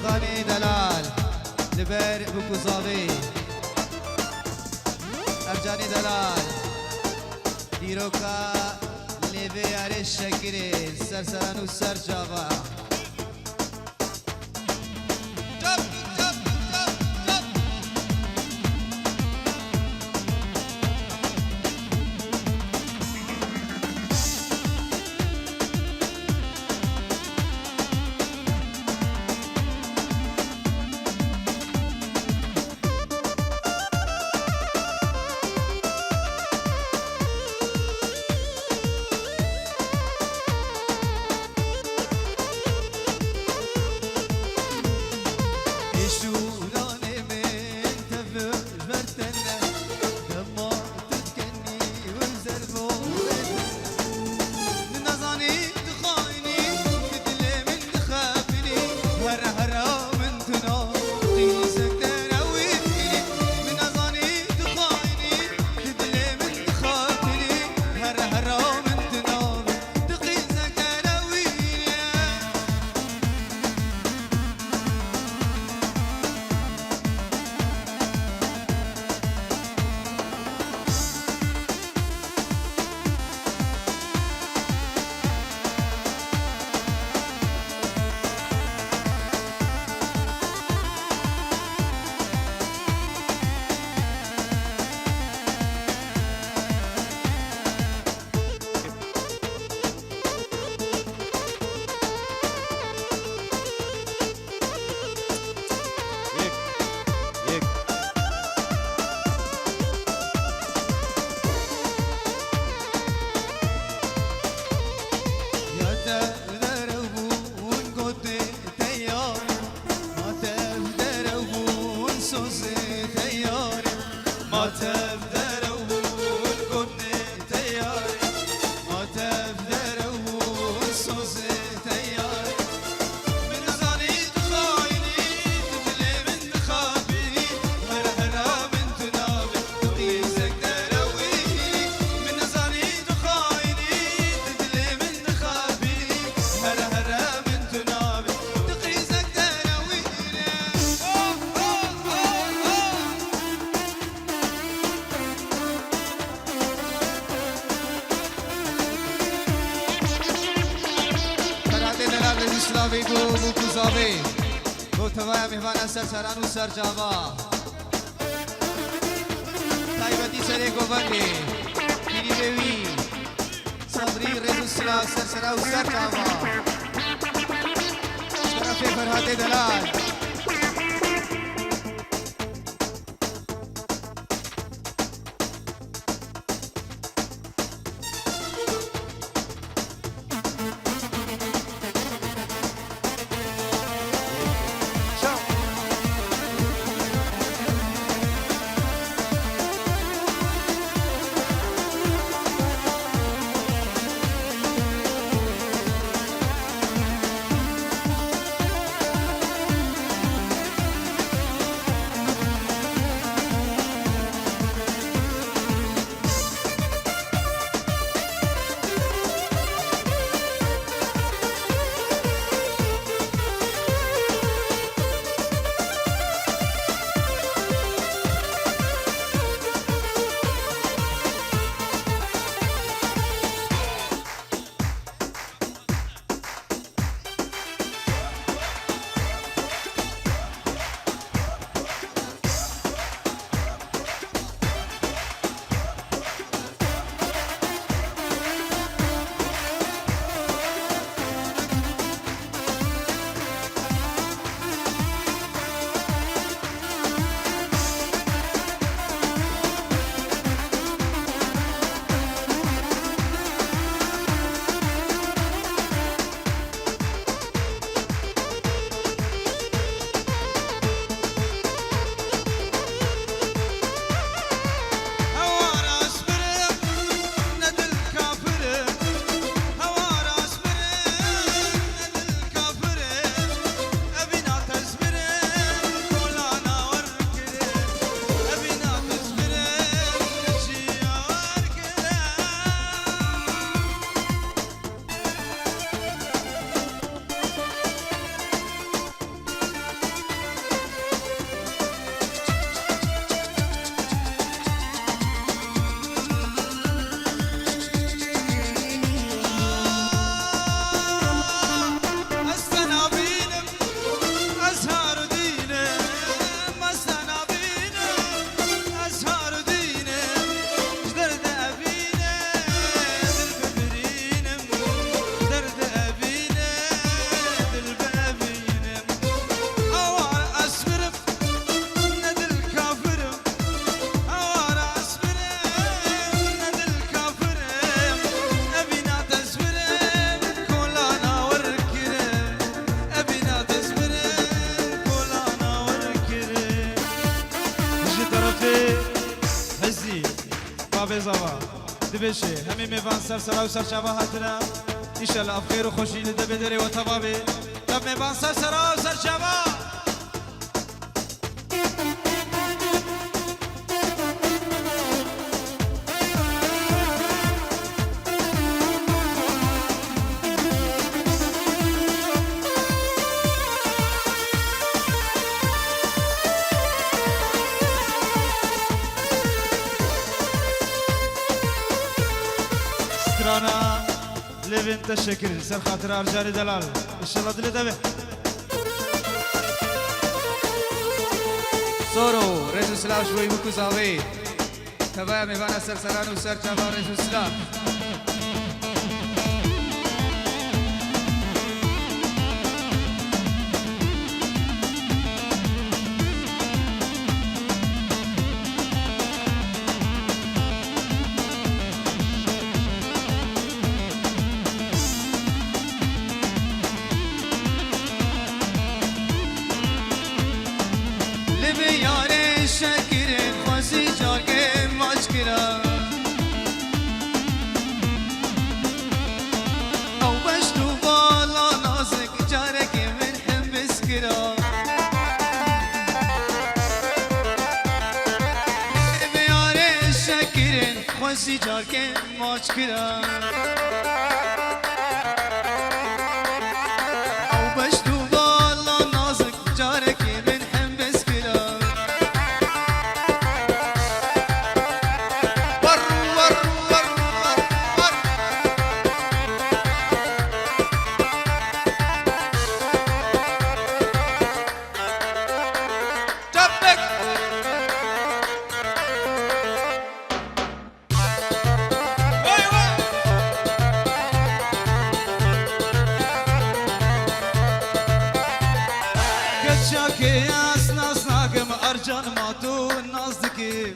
غني دلال لبر بكوزاوي ارجاني دلال ديروكا لبي على الشكرين سرسران وسرجابا سرسران و سرجاوا طيبتي سريكو بندي كيني بيوي صبري رزو سلا سرسران و سرجاوا طرف فرهاد دلال دبشه همه میوان سر سرا و سر شبه هاتنا انشالله اف خیر و خوشی لده بدره و تبابه تب میوان سر سرا و سر شبه سترانا ليفين تشكر سر خاطر ارجال دلال ان شاء الله دل دبه سورو رزو سلاش وي بكو زاوي تبا ميوانا سر سرانو سر جابا رزو سلاش خواستی جار که ماچ کرا او بش تو بالا نازک جاره که من هم بس کرا ور ور ور ور ور جبک شاكي اسناس ناقم ارجان ماتو نازدكي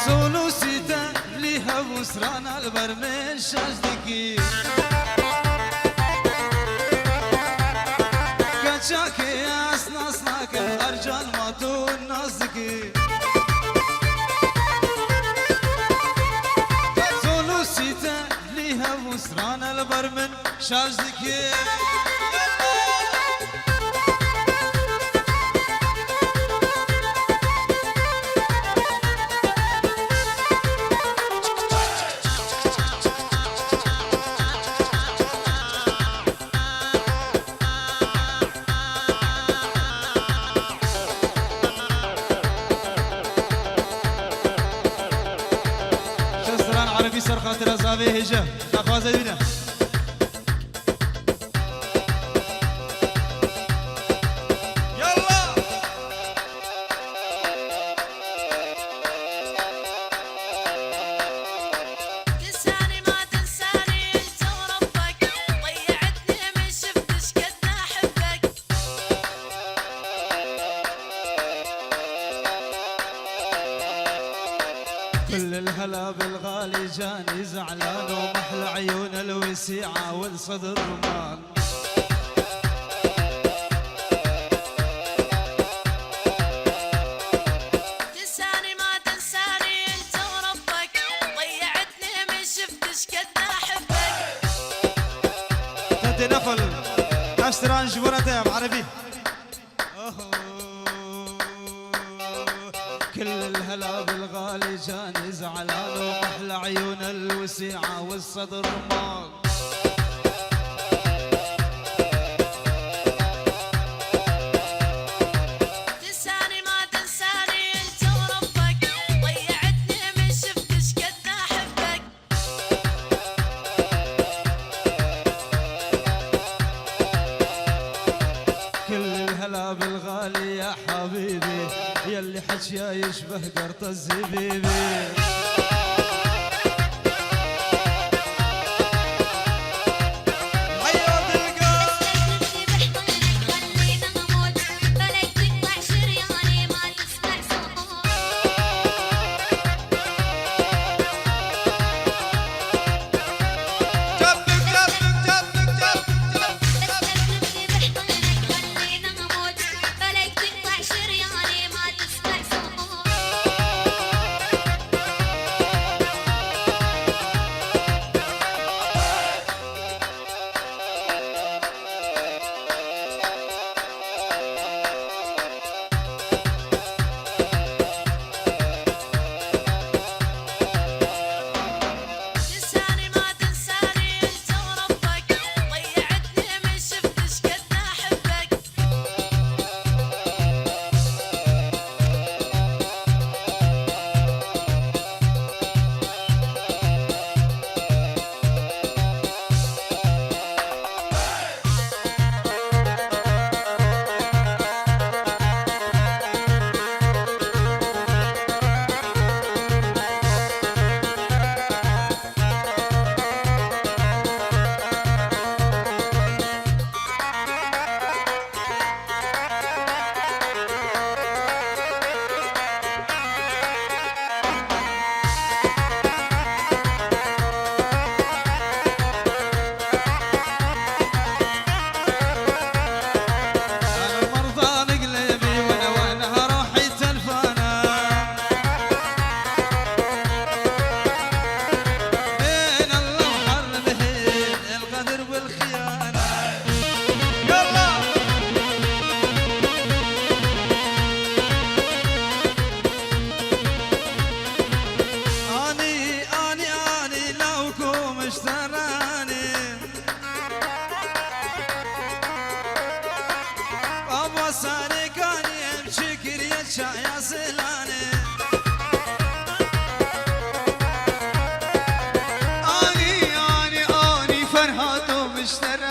سولو سيتا ليها وسران البرمن شاجدكي شاكي اسناس ناقم ارجان ماتو نازدكي سولو سيتا ليها وسران البرمن شاجدكي شستران عربي سر خاطر ازابي هجا اخوازي بنا كل الهلا بالغالي جاني زعلان ومحلى عيون الوسيعة والصدر رمان تنساني ما تنساني انت وربك ضيعتني من شفتش قد احبك تدي نفل اشتران جبرتهم عربي كل الهلا بالغالي جاني زعلان ومحلى عيون الوسيعة والصدر رمان تنساني ما تنساني انت وربك ضيعتني من شفتش قد احبك كل الهلا بالغالي يا حبيبي يلي حجيا يشبه قرط الزبيبي ومشتراني أبو ساني كان يمشكر يشا يا سلاني اني فرحات ومشتراني